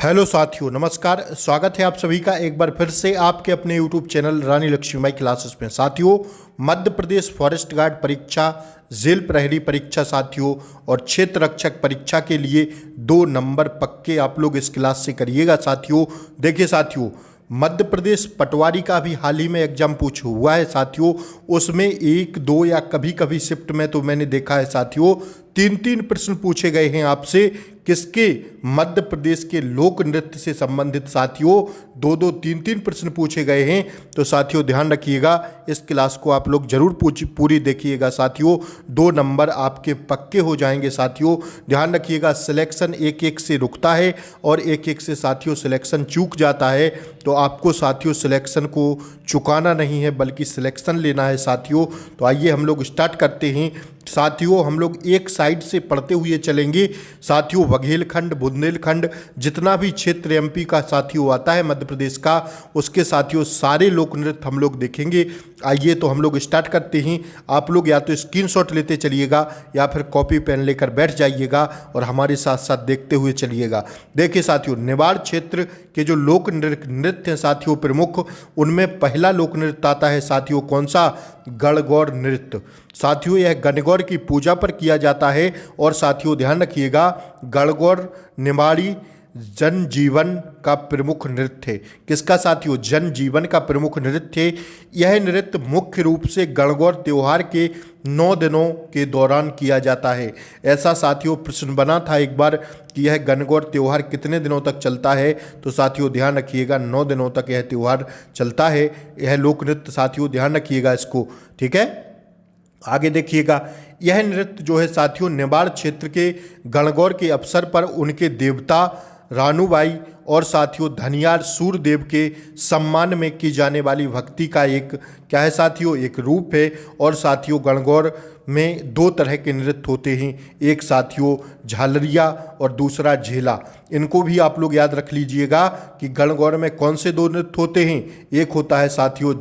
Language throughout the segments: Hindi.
हेलो साथियों, नमस्कार। स्वागत है आप सभी का एक बार फिर से आपके अपने यूट्यूब चैनल रानी लक्ष्मीबाई क्लासेस में। साथियों, मध्य प्रदेश फॉरेस्ट गार्ड परीक्षा, जेल प्रहरी परीक्षा साथियों और क्षेत्र रक्षक परीक्षा के लिए 2 नंबर पक्के आप लोग इस क्लास से करिएगा साथियों। देखिए साथियों, मध्य प्रदेश पटवारी का भी हाल ही में एग्जाम पूछ हुआ है साथियों। उसमें 1, 2 या कभी कभी शिफ्ट में तो मैंने देखा है साथियों 3-3 प्रश्न पूछे गए हैं आपसे। किसके? मध्य प्रदेश के लोक नृत्य से संबंधित साथियों 2-2, 3-3 प्रश्न पूछे गए हैं। तो साथियों ध्यान रखिएगा, इस क्लास को आप लोग जरूर पूरी देखिएगा साथियों। 2 नंबर आपके पक्के हो जाएंगे साथियों। ध्यान रखिएगा, सिलेक्शन 1-1 से रुकता है और 1-1 से साथियों सिलेक्शन चूक जाता है। तो आपको साथियों सिलेक्शन को चुकाना नहीं है बल्कि सिलेक्शन लेना है साथियों। तो आइए हम लोग स्टार्ट करते हैं साथियों। हम लोग एक साइड से पढ़ते हुए चलेंगे साथियों। बघेलखंड, बुंदेलखंड, जितना भी क्षेत्र एमपी का साथियों आता है मध्य प्रदेश का, उसके साथियों सारे लोक नृत्य हम लोग देखेंगे। आइए तो हम लोग स्टार्ट करते हैं। आप लोग या तो स्क्रीनशॉट लेते चलिएगा या फिर कॉपी पेन लेकर बैठ जाइएगा और हमारे साथ साथ देखते हुए चलिएगा। देखिए साथियों, निवाड़ क्षेत्र के जो लोक नृत्य हैं साथियों प्रमुख, उनमें पहला लोक नृत्य आता है साथियों कौन सा? गणगौर नृत्य। साथियों यह गणगौर की पूजा पर किया जाता है और साथियों ध्यान रखिएगा, गणगौर निवाड़ी जनजीवन का प्रमुख नृत्य है। किसका साथियों? जनजीवन का प्रमुख नृत्य है। यह नृत्य मुख्य रूप से गणगौर त्योहार के 9 दिनों के दौरान किया जाता है। ऐसा साथियों प्रश्न बना था एक बार कि यह गणगौर त्योहार कितने दिनों तक चलता है? तो साथियों ध्यान रखिएगा 9 दिनों तक यह त्योहार चलता है। यह लोक नृत्य साथियों ध्यान रखिएगा इसको, ठीक है। आगे देखिएगा, यह नृत्य जो है साथियों निवाड़ क्षेत्र के गणगौर के अवसर पर उनके देवता रानूबाई और साथियों धनियार सूरदेव के सम्मान में की जाने वाली भक्ति का एक क्या है साथियों? एक रूप है। और साथियों गणगौर में 2 तरह के नृत्य होते हैं, एक साथियों झालरिया और दूसरा झेला। इनको भी आप लोग याद रख लीजिएगा कि गणगौर में कौन से 2 नृत्य होते हैं। एक होता है साथियों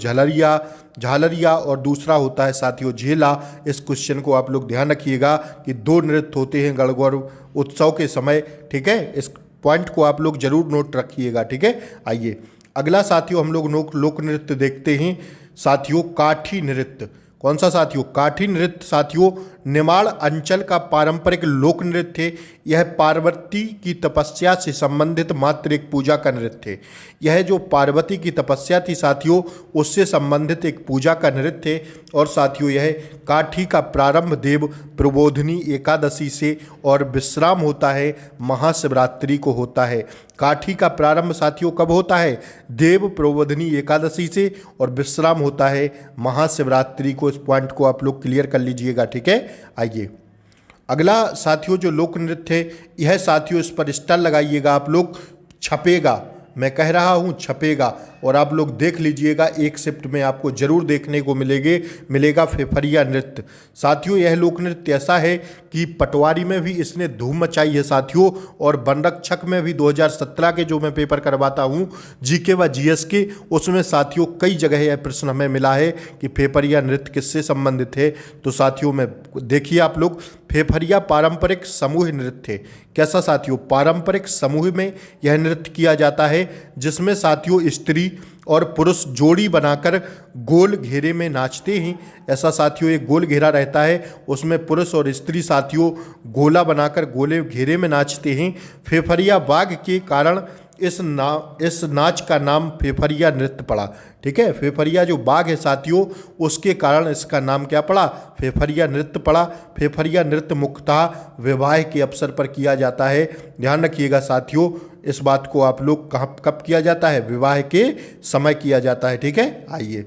झालरिया और दूसरा होता है साथियों झेला। इस क्वेश्चन को आप लोग ध्यान रखिएगा कि 2 नृत्य होते हैं गणगौर उत्सव के समय, ठीक है। इस पॉइंट को आप लोग जरूर नोट रखिएगा, ठीक है। आइए अगला साथियों हम लोग लोक नृत्य देखते हैं साथियों काठी नृत्य। कौन सा साथियों? काठी नृत्य साथियों निमाड़ अंचल का पारंपरिक लोक नृत्य है। यह पार्वती की तपस्या से संबंधित मात्र एक पूजा का नृत्य है। यह जो पार्वती की तपस्या थी साथियों उससे संबंधित एक पूजा का नृत्य है। और साथियों यह काठी का प्रारंभ देव प्रबोधिनी एकादशी से और विश्राम होता है महाशिवरात्रि को होता है। काठी का प्रारंभ साथियों कब होता है? देव प्रबोधिनी एकादशी से और विश्राम होता है महाशिवरात्रि को। इस पॉइंट को आप लोग क्लियर कर लीजिएगा, ठीक है। आइए अगला साथियों जो लोक नृत्य है, यह साथियों इस पर स्टार लगाइएगा आप लोग, छपेगा। मैं कह रहा हूँ छपेगा और आप लोग देख लीजिएगा, एक शिफ्ट में आपको जरूर देखने को मिलेगा फेफरिया नृत्य। साथियों यह लोक नृत्य ऐसा है कि पटवारी में भी इसने धूम मचाई है साथियों, और वनरक्षक में भी 2017 के जो मैं पेपर करवाता हूँ जीके व जीएस के, उसमें साथियों कई जगह यह प्रश्न हमें मिला है कि फेफरिया नृत्य किससे संबंधित है। तो साथियों में देखिए आप लोग, फेफरिया पारंपरिक समूह नृत्य है। कैसा साथियों? पारंपरिक समूह में यह नृत्य किया जाता है जिसमें साथियों स्त्री और पुरुष जोड़ी बनाकर गोल घेरे में नाचते हैं। ऐसा साथियों एक गोल घेरा रहता है, उसमें पुरुष और स्त्री साथियों गोला बनाकर गोले घेरे में नाचते हैं। फेफरिया बाघ के कारण इस नाच का नाम फेफरिया नृत्य पड़ा, ठीक है। फेफरिया जो बाघ है साथियों उसके कारण इसका नाम क्या पड़ा? फेफरिया नृत्य पड़ा। फेफरिया नृत्य मुख्यतः विवाह के अवसर पर किया जाता है। ध्यान रखिएगा साथियों इस बात को, आप लोग कब किया जाता है? विवाह के समय किया जाता है, ठीक है। आइए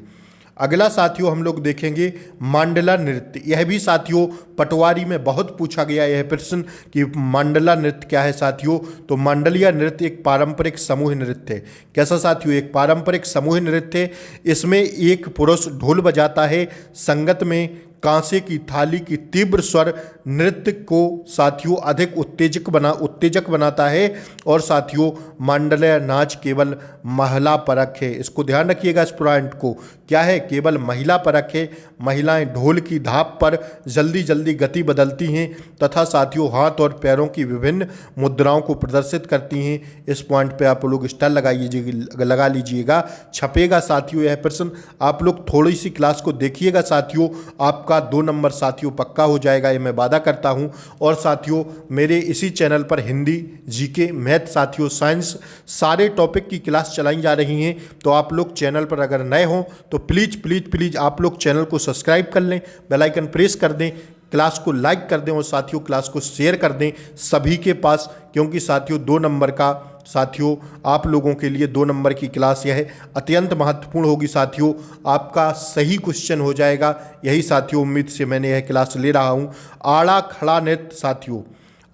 अगला साथियों हम लोग देखेंगे मांडला नृत्य। यह भी साथियों पटवारी में बहुत पूछा गया यह प्रश्न कि मांडला नृत्य क्या है साथियों। तो मांडलिया नृत्य एक पारंपरिक समूह नृत्य है। कैसा साथियों? एक पारंपरिक समूह नृत्य है। इसमें एक पुरुष ढोल बजाता है, संगत में कांसे की थाली की तीव्र स्वर नृत्य को साथियों अधिक उत्तेजक बनाता है। और साथियों मांडल्य नाच केवल महिला परक है। इसको ध्यान रखिएगा, इस पॉइंट को, क्या है, केवल महिला परक है। महिलाएं ढोल की धाप पर जल्दी जल्दी गति बदलती हैं तथा साथियों हाथ और पैरों की विभिन्न मुद्राओं को प्रदर्शित करती हैं। इस पॉइंट पे आप लोग स्टार लगा लीजिएगा, छपेगा साथियों यह प्रश्न। आप लोग थोड़ी सी क्लास को देखिएगा साथियों, आपका 2 नंबर साथियों पक्का हो जाएगा, ये मैं वादा करता हूँ। और साथियों मेरे इसी चैनल पर हिंदी, जीके, मैथ साथियों, साइंस सारे टॉपिक की क्लास चलाई जा रही हैं। तो आप लोग चैनल पर अगर नए हों तो प्लीज़ प्लीज़ प्लीज़ आप लोग चैनल को सब्सक्राइब कर लें, बेल आइकन प्रेस कर दें, क्लास को लाइक कर दें और साथियों क्लास को शेयर कर दें सभी के पास, क्योंकि साथियों 2 नंबर का साथियों आप लोगों के लिए 2 नंबर की क्लास यह अत्यंत महत्वपूर्ण होगी साथियों। आपका सही क्वेश्चन हो जाएगा, यही साथियों उम्मीद से मैंने यह क्लास ले रहा हूँ। आड़ा खड़ा नृत्य साथियों,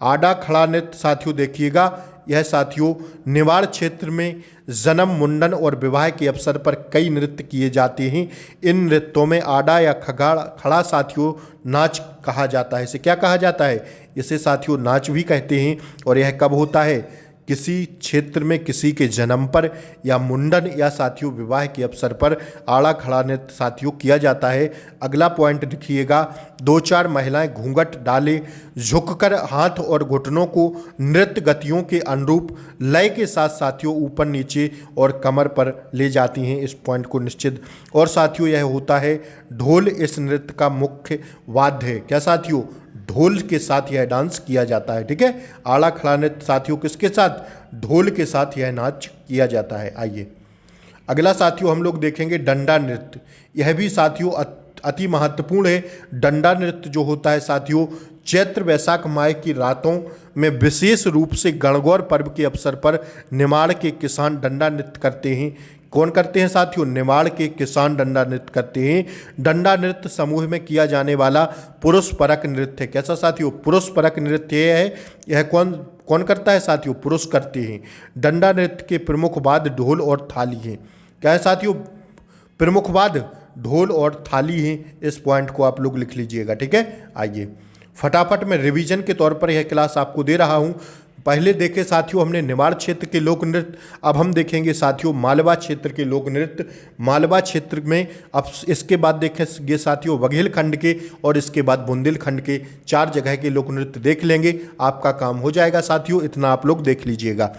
आड़ा खड़ा नृत्य साथियों देखिएगा, यह साथियों निवाड़ क्षेत्र में जन्म, मुंडन और विवाह के अवसर पर कई नृत्य किए जाते हैं। इन नृत्यों में आड़ा या खड़ा साथियों नाच कहा जाता है। इसे क्या कहा जाता है? इसे साथियों नाच भी कहते हैं। और यह कब होता है? किसी क्षेत्र में किसी के जन्म पर या मुंडन या साथियों विवाह के अवसर पर आड़ा खड़ा नृत्य साथियों किया जाता है। अगला पॉइंट लिखिएगा, 2-4 महिलाएं घूंघट डाले झुककर हाथ और घुटनों को नृत्य गतियों के अनुरूप लय के साथ साथियों ऊपर नीचे और कमर पर ले जाती हैं। इस पॉइंट को निश्चित। और साथियों यह होता है ढोल इस नृत्य का मुख्य वाद्य है। क्या साथियों? ढोल के साथ यह डांस किया जाता है। ठीक है, आड़ा खड़ा नृत्य साथियों किसके साथ? ढोल के साथ यह नाच किया जाता है। आइए अगला साथियों हम लोग देखेंगे डंडा नृत्य। यह भी साथियों अति महत्वपूर्ण है। डंडा नृत्य जो होता है साथियों चैत्र वैशाख माह की रातों में विशेष रूप से गणगौर पर्व के अवसर पर निमाड़ के किसान डंडा नृत्य करते हैं। कौन करते हैं साथियों? निमाड़ के किसान डंडा नृत्य करते हैं। डंडा नृत्य समूह में किया जाने वाला पुरुष परक नृत्य है। कैसा साथियों? पुरुष परक नृत्य है। यह कौन करता है साथियों? पुरुष करते हैं। डंडा नृत्य के प्रमुख वाद्य ढोल और थाली हैं। क्या है साथियों? प्रमुख वाद्य ढोल और थाली हैं। इस पॉइंट को आप लोग लिख लीजिएगा। ठीक है, आइए फटाफट मैं रिवीजन के तौर पर यह क्लास आपको दे रहा हूँ। पहले देखे साथियों हमने निमाड़ क्षेत्र के लोक नृत्य, अब हम देखेंगे साथियों मालवा क्षेत्र के लोक नृत्य। मालवा क्षेत्र में अब इसके बाद देखेंगे साथियों बघेलखंड के और इसके बाद बुंदेलखंड के 4 जगह के लोक नृत्य देख लेंगे, आपका काम हो जाएगा साथियों। इतना आप लोग देख लीजिएगा।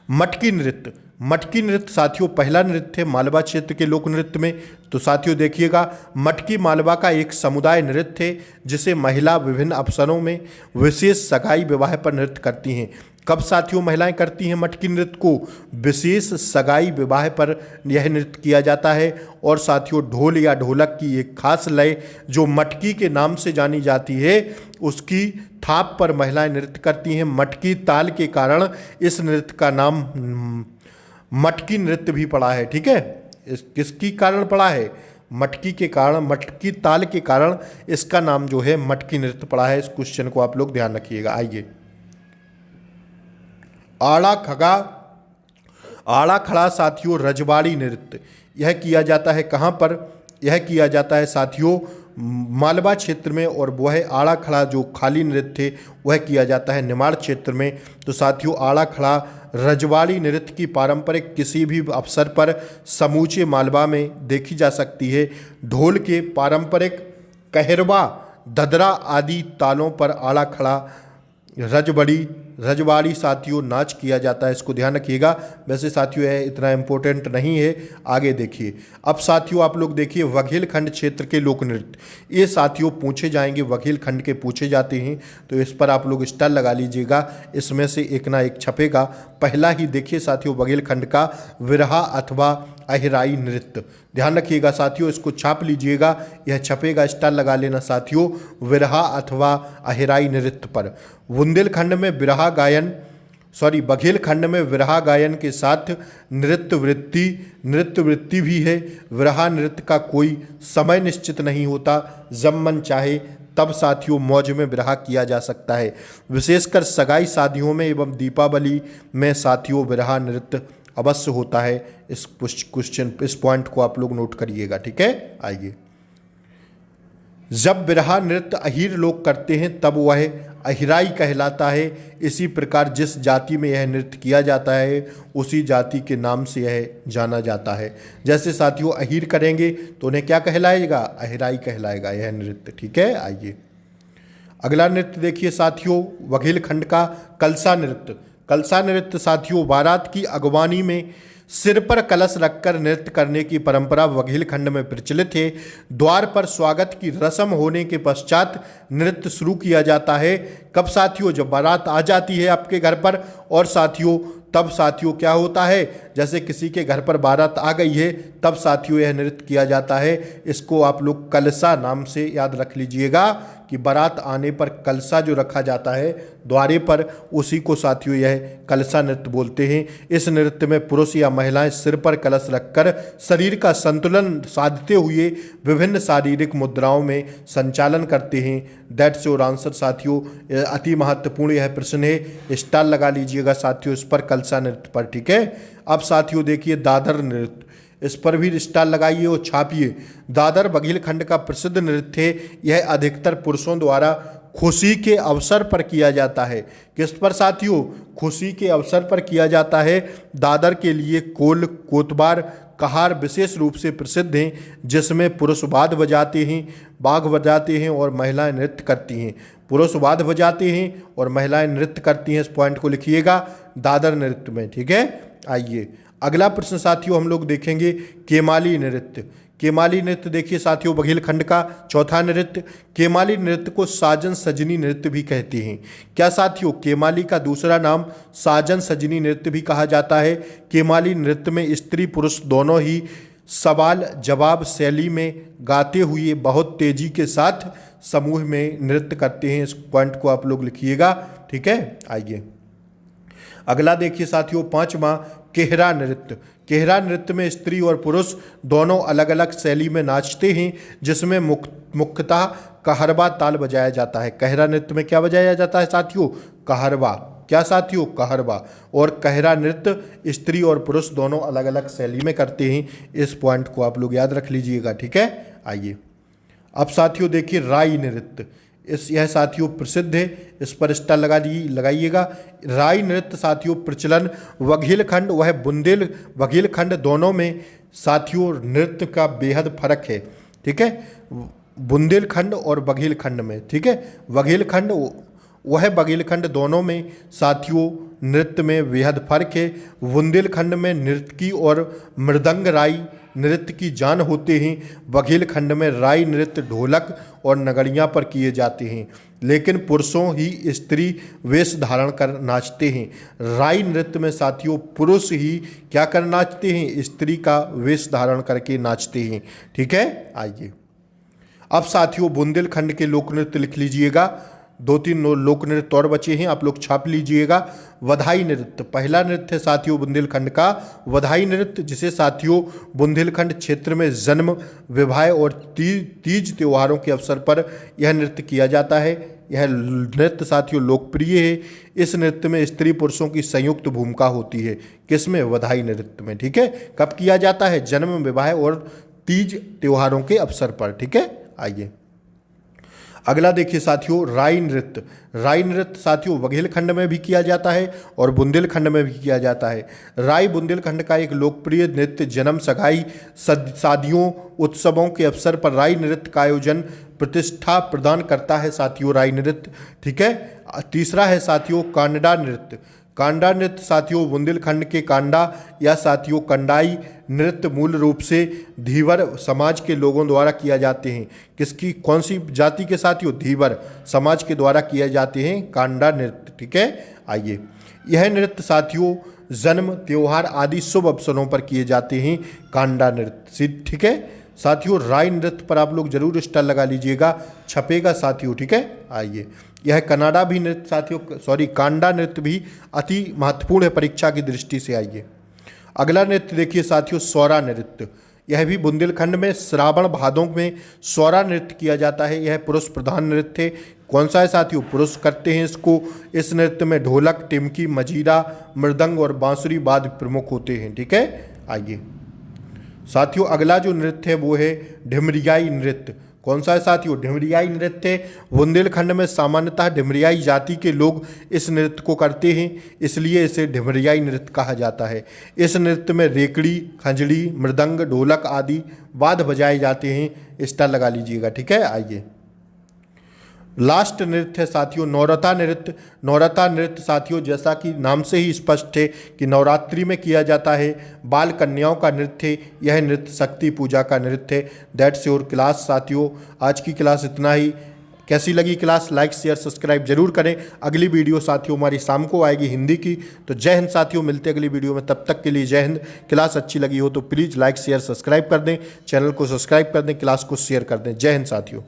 मटकी नृत्य, मटकी नृत्य साथियों पहला नृत्य है मालवा क्षेत्र के लोक नृत्य में। तो साथियों देखिएगा, मटकी मालवा का एक समुदाय नृत्य है जिसे महिला विभिन्न अवसरों में विशेष सगाई विवाह पर नृत्य करती हैं। कब साथियों महिलाएं करती हैं मटकी नृत्य को? विशेष सगाई विवाह पर यह नृत्य किया जाता है। और साथियों ढोल या ढोलक की एक खास लय जो मटकी के नाम से जानी जाती है उसकी थाप पर महिलाएं नृत्य करती हैं। मटकी ताल के कारण इस नृत्य का नाम मटकी नृत्य भी पड़ा है। ठीक है, किसकी कारण पड़ा है? मटकी के कारण, मटकी ताल के कारण इसका नाम जो है मटकी नृत्य पड़ा है। इस क्वेश्चन को आप लोग ध्यान रखिएगा। आइए आड़ा खड़ा साथियों रजवाड़ी नृत्य, यह किया जाता है कहाँ पर? यह किया जाता है साथियों मालवा क्षेत्र में। और वह आड़ा खड़ा जो खाली नृत्य है वह किया जाता है निमाड़ क्षेत्र में। तो साथियों आड़ा खड़ा रजवाड़ी नृत्य की पारंपरिक किसी भी अवसर पर समूचे मालवा में देखी जा सकती है। ढोल के पारंपरिक कहरवा, ददरा आदि तालों पर आड़ा खड़ा रजवाड़ी साथियों नाच किया जाता है। इसको ध्यान रखिएगा। वैसे साथियों यह इतना इम्पोर्टेंट नहीं है, आगे देखिए। अब साथियों आप लोग देखिए बघेलखंड क्षेत्र के लोक नृत्य, ये साथियों पूछे जाएंगे, बघेलखंड के पूछे जाते हैं। तो इस पर आप लोग स्टार लगा लीजिएगा, इसमें से एक ना एक छपेगा। पहला ही देखिए साथियों बघेलखंड का विरहा अथवा अहिराई नृत्य, ध्यान रखिएगा साथियों, इसको छाप लीजिएगा, यह छपेगा, स्टार लगा लेना साथियों विरहा अथवा अहिराई नृत्य पर। बुंदेलखंड में बघेलखंड में विरहा गायन के साथ नृत्य वृत्ति भी है। विरहा नृत्य का कोई समय निश्चित नहीं होता, जब मन चाहे तब साथियों मौज में विरहा किया जा सकता है। विशेषकर सगाई शादियों में एवं दीपावली में साथियों विरहा नृत्य अवश्य होता है। इस पॉइंट को आप लोग नोट करिएगा। ठीक है, आइए जब बिरहा नृत्य अहीर लोग करते हैं तब वह अहिराई कहलाता है। इसी प्रकार जिस जाति में यह नृत्य किया जाता है उसी जाति के नाम से यह जाना जाता है। जैसे साथियों अहीर करेंगे तो उन्हें क्या कहलाएगा, अहिराई कहलाएगा यह नृत्य। ठीक है, आइए अगला नृत्य देखिए साथियों, वघेलखंड का कलसा नृत्य। कलसा नृत्य साथियों बारात की अगवानी में सिर पर कलश रखकर नृत्य करने की परंपरा वघेलखंड में प्रचलित है। द्वार पर स्वागत की रस्म होने के पश्चात नृत्य शुरू किया जाता है। कब साथियों, जब बारात आ जाती है आपके घर पर, और साथियों तब साथियों क्या होता है, जैसे किसी के घर पर बारात आ गई है तब साथियों यह नृत्य किया जाता है। इसको आप लोग कलसा नाम से याद रख लीजिएगा कि बारात आने पर कलसा जो रखा जाता है द्वारे पर, उसी को साथियों यह कलसा नृत्य बोलते हैं। इस नृत्य में पुरुष या महिलाएं सिर पर कलश रखकर शरीर का संतुलन साधते हुए विभिन्न शारीरिक मुद्राओं में संचालन करते हैं। दैट्स योर आंसर साथियों। अति महत्वपूर्ण यह प्रश्न है, स्टार लगा लीजिएगा साथियों इस पर, कलसा नृत्य पर। ठीक है, अब साथियों देखिए दादर नृत्य, इस पर भी स्टार लगाइए और छापिए। दादर वघेलखंड का प्रसिद्ध नृत्य है। यह अधिकतर पुरुषों द्वारा खुशी के अवसर पर किया जाता है। किस पर साथियों, खुशी के अवसर पर किया जाता है। दादर के लिए कोल, कोतवार, कहार विशेष रूप से प्रसिद्ध हैं, जिसमें पुरुष वाद्य बजाते हैं, बाघ बजाते हैं और महिलाएं नृत्य करती हैं। पुरुष वाद्य बजाते हैं और महिलाएं नृत्य करती हैं, इस पॉइंट को लिखिएगा दादर नृत्य में। ठीक है, आइए अगला प्रश्न साथियों हम लोग देखेंगे केमाली नृत्य। केमाली नृत्य देखिए साथियों वघेलखंड का चौथा नृत्य। केमाली नृत्य को साजन सजनी नृत्य भी कहते हैं। क्या साथियों, केमाली का दूसरा नाम साजन सजनी नृत्य भी कहा जाता है। केमाली नृत्य में स्त्री पुरुष दोनों ही सवाल जवाब शैली में गाते हुए बहुत तेजी के साथ समूह में नृत्य करते हैं। इस पॉइंट को आप लोग लिखिएगा। ठीक है, आइए अगला देखिए साथियों पांचवा केहरा नृत्य। केहरा नृत्य में स्त्री और पुरुष दोनों अलग अलग शैली में नाचते हैं, जिसमें मुख्यतः कहरवा ताल बजाया जाता है। केहरा नृत्य में क्या बजाया जाता है साथियों, कहरवा। क्या साथियों, कहरवा। और केहरा नृत्य स्त्री और पुरुष दोनों अलग अलग शैली में करते हैं। इस पॉइंट को आप लोग याद रख लीजिएगा। ठीक है, आइए अब साथियों देखिए राई नृत्य। यह साथियों प्रसिद्ध है, इस पर स्टार लगाइएगा। राई नृत्य साथियों प्रचलन वघेलखंड वह वघेलखंड दोनों में साथियों नृत्य का बेहद फर्क है। ठीक है, बुंदेलखंड और वघेलखंड में। ठीक है, वघेलखंड दोनों में साथियों नृत्य में बेहद फर्क है। बुंदेलखंड में नृत्य और मृदंग राई नृत्य की जान होते हैं। वघेलखंड में राई नृत्य ढोलक और नगड़ियाँ पर किए जाते हैं, लेकिन पुरुषों ही स्त्री वेश धारण कर नाचते हैं। राई नृत्य में साथियों पुरुष ही क्या कर नाचते हैं, स्त्री का वेश धारण करके नाचते हैं। ठीक है, आइए अब साथियों बुंदेलखंड के लोक नृत्य लिख लीजिएगा। 2-3 लोक नृत्य और बचे हैं, आप लोग छाप लीजिएगा। वधाई नृत्य पहला नृत्य है साथियों बुंदेलखंड का वधाई नृत्य, जिसे साथियों बुंदेलखंड क्षेत्र में जन्म, विवाह और तीज त्योहारों के अवसर पर यह नृत्य किया जाता है। यह नृत्य साथियों लोकप्रिय है। इस नृत्य में स्त्री पुरुषों की संयुक्त भूमिका होती है। किसमें, वधाई नृत्य में। ठीक है, कब किया जाता है, जन्म, विवाह और तीज त्योहारों के अवसर पर। ठीक है, आइए अगला देखिए साथियों राई नृत्य। राई नृत्य साथियों वघेलखंड में भी किया जाता है और बुंदेलखंड में भी किया जाता है। राई बुंदेलखंड का एक लोकप्रिय नृत्य जन्म, सगाई, शादियों, उत्सवों के अवसर पर राई नृत्य का आयोजन प्रतिष्ठा प्रदान करता है साथियों राई नृत्य। ठीक है, तीसरा है साथियों कांडा नृत्य। कांडा नृत्य साथियों बुंदेलखंड के कांडा या साथियों कंडाई नृत्य मूल रूप से धीवर समाज के लोगों द्वारा किया जाते हैं। किसकी, कौन सी जाति के साथियों, धीवर समाज के द्वारा किए जाते हैं कांडा नृत्य। ठीक है, आइए यह नृत्य साथियों जन्म, त्योहार आदि शुभ अवसरों पर किए जाते हैं कांडा नृत्य। ठीक है साथियों, राई नृत्य पर आप लोग जरूर स्टार लगा लीजिएगा, छपेगा साथियों। ठीक है, आइए यह कनाडा भी नृत्य साथियों कांडा नृत्य भी अति महत्वपूर्ण है परीक्षा की दृष्टि से। आइए अगला नृत्य देखिए साथियों सौरा नृत्य। यह भी बुंदेलखंड में श्रावण भादों में सौरा नृत्य किया जाता है। यह पुरुष प्रधान नृत्य है। कौन सा है साथियों, पुरुष करते हैं इसको। इस नृत्य में ढोलक, टिमकी, मजीरा, मृदंग और बांसुरी वाद्य प्रमुख होते हैं। ठीक है, आइए साथियों अगला जो नृत्य है वो है ढिमरियाई नृत्य। कौन सा है साथियों? ढिमरियाई नृत्य। बुंदेलखंड में सामान्यतः ढिमरियाई जाति के लोग इस नृत्य को करते हैं, इसलिए इसे ढिमरियाई नृत्य कहा जाता है। इस नृत्य में रेकड़ी, खंजड़ी, मृदंग, ढोलक आदि वाद्य बजाए जाते हैं। स्टार लगा लीजिएगा, ठीक है। आइए लास्ट नृत्य है साथियों नौरथा नृत्य। नौरथा नृत्य साथियों जैसा कि नाम से ही स्पष्ट है कि नवरात्रि में किया जाता है। बाल कन्याओं का नृत्य। यह नृत्य शक्ति पूजा का नृत्य है। दैट्स योर क्लास साथियों। आज की क्लास इतना ही। कैसी लगी क्लास? लाइक शेयर सब्सक्राइब जरूर करें। अगली वीडियो साथियों हमारी शाम को आएगी हिंदी की। तो जय हिंद साथियों, मिलते हैं अगली वीडियो में। तब तक के लिए जय हिंद। क्लास अच्छी लगी हो तो प्लीज़ लाइक शेयर सब्सक्राइब कर दें, चैनल को सब्सक्राइब कर दें, क्लास को शेयर कर दें। जय हिंद साथियों।